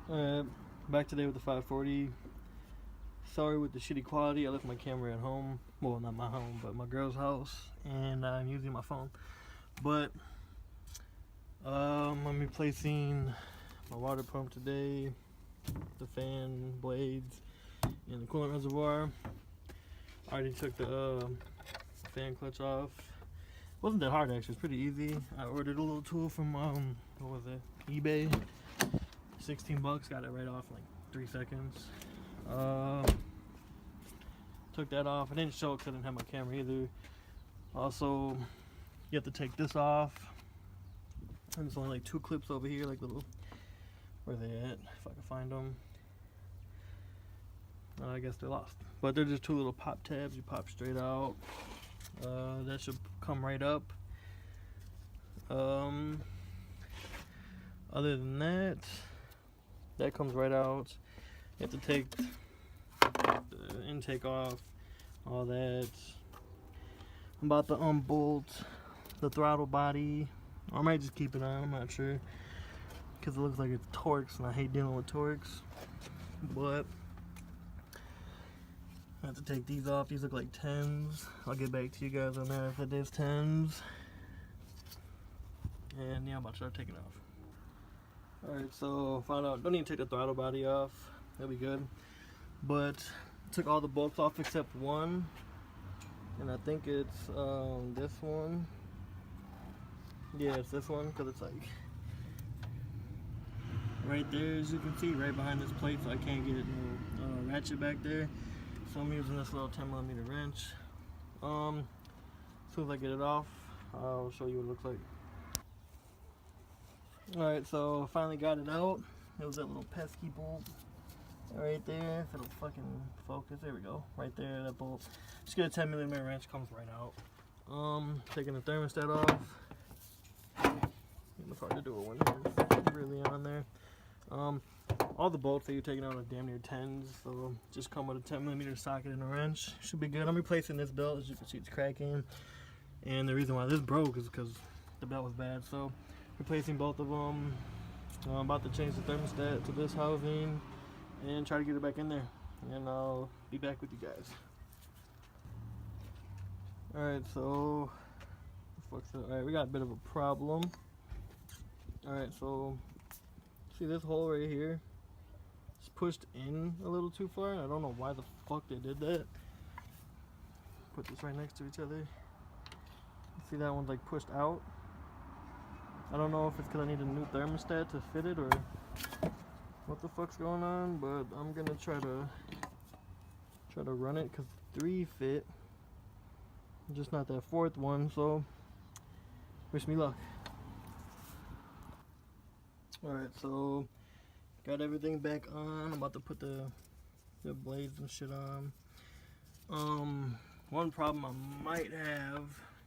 Back today with the 540. Sorry with the shitty quality. I left my camera at home. Well, not my home, but my girl's house, and I'm using my phone. But I'm replacing my water pump today, the fan blades, and the coolant reservoir. I already took the fan clutch off. It wasn't that hard actually. It's pretty easy. I ordered a little tool from what was it? eBay. 16 bucks. Got it right off in like 3 seconds. Took that off. I didn't show it because I didn't have my camera either. Also, you have to take this off. And there's only like 2 clips over here, like little. Where are they at? If I can find them. I guess they're lost. But they're just 2 little pop tabs. You pop straight out. That should come right up. Other than that, that comes right out. You have to take the intake off, all that. I'm about to unbolt the throttle body. Or I might just keep it on, I'm not sure. Because it looks like it's Torx, and I hate dealing with Torx. But I have to take these off. These look like 10s. I'll get back to you guys on that if it is 10s. And yeah, I'm about to start taking off. Alright, so found out, don't even take the throttle body off. That'll be good. But took all the bolts off except one. And I think it's this one. Yeah, it's this one, because it's like right there, as you can see, right behind this plate, so I can't get no ratchet back there. So I'm using this little 10mm wrench. As soon as I get it off, I'll show you what it looks like. Alright, so I finally got it out. It was that little pesky bolt right there. If it'll fucking focus, there we go. Right there, that bolt. Just get a 10mm wrench, comes right out. Taking the thermostat off. It's hard to do it when it's really on there. All the bolts that you're taking out are damn near 10s, so just come with a 10mm socket and a wrench. Should be good. I'm replacing this belt. As you can see, it's cracking. And the reason why this broke is because the belt was bad. So replacing both of them. I'm about to change the thermostat to this housing and try to get it back in there. And I'll be back with you guys. Alright, so alright, we got a bit of a problem. Alright, so see this hole right here? It's pushed in a little too far. I don't know why the fuck they did that. Put this right next to each other. See that one's like pushed out. I don't know if it's because I need a new thermostat to fit it or what the fuck's going on, but I'm gonna try to run it because 3 fit. Just not that 4th one, so wish me luck. Alright, so got everything back on. I'm about to put the blades and shit on. One problem I might have,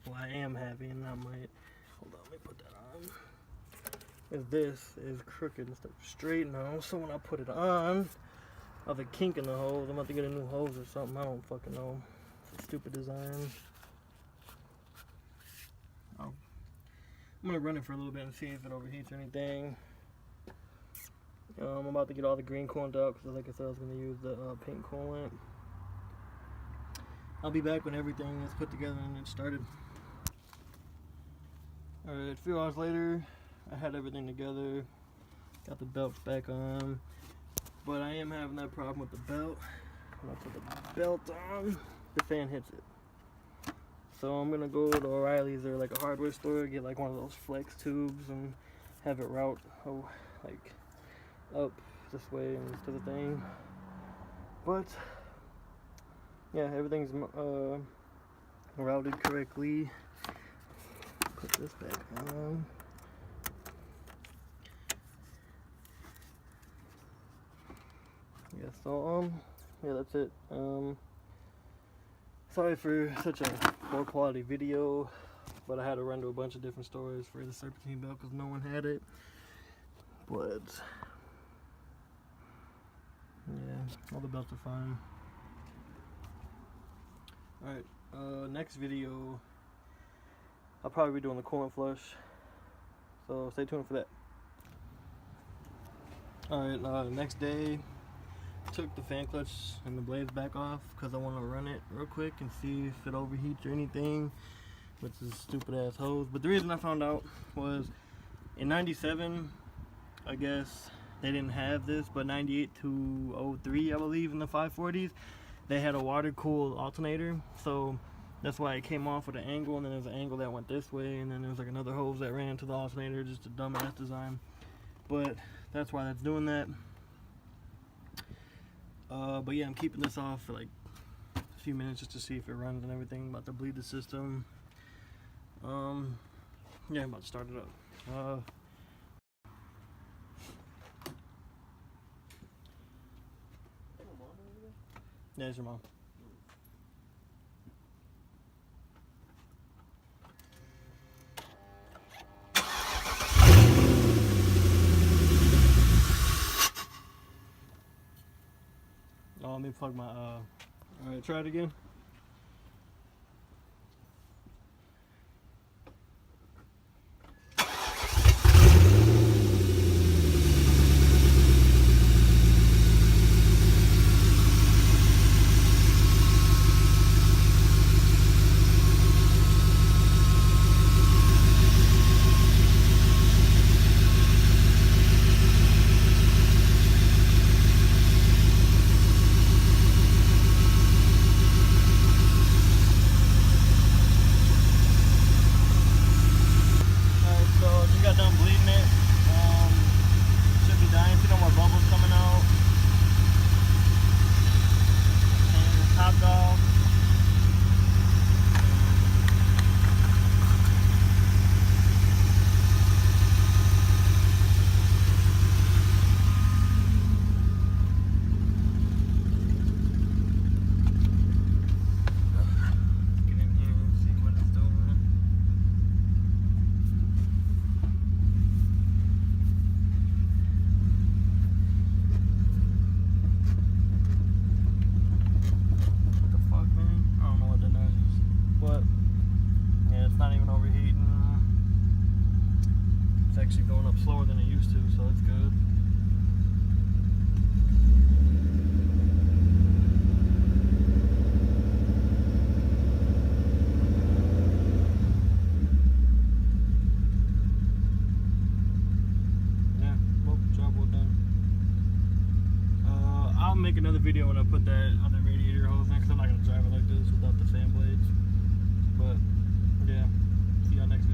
well I am having, hold on, let me put that on, is this is crooked instead of straight now. So when I put it on, I have a kink in the hose. I'm about to get a new hose or something, I don't fucking know. It's a stupid design. I'm gonna run it for a little bit and see if it overheats or anything. I'm about to get all the green coolant out because like I said I was going to use the pink coolant. I'll be back when everything is put together and it started. Alright, a few hours later, I had everything together. Got the belts back on. But I am having that problem with the belt. When I put the belt on, the fan hits it. So I'm going to go to O'Reilly's or like a hardware store, get like one of those flex tubes and have it route like up this way instead of thing. But yeah, everything's routed correctly. Put this back on. Yeah, so yeah, that's it. Sorry for such a poor quality video, but I had to run to a bunch of different stores for the serpentine belt because no one had it. But yeah, all the belts are fine. Alright, next video, I'll probably be doing the coolant flush, so stay tuned for that. Alright, next day, took the fan clutch and the blades back off because I want to run it real quick and see if it overheats or anything with this stupid ass hose. But the reason I found out was in 97, I guess they didn't have this, but 98 to 03, I believe, in the 540s, they had a water cooled alternator. So that's why it came off with an angle, and then there's an angle that went this way, and then there's like another hose that ran to the alternator, just a dumbass design. But that's why that's doing that. But yeah, I'm keeping this off for like a few minutes just to see if it runs and everything. I'm about to bleed the system. Yeah, I'm about to start it up. Yeah, it's your mom. Oh, let me plug my, alright, try it again. Actually going up slower than it used to, so that's good. Yeah, well, job well done. I'll make another video when I put that other radiator hose in, because I'm not going to drive it like this without the fan blades. But yeah, see y'all next video.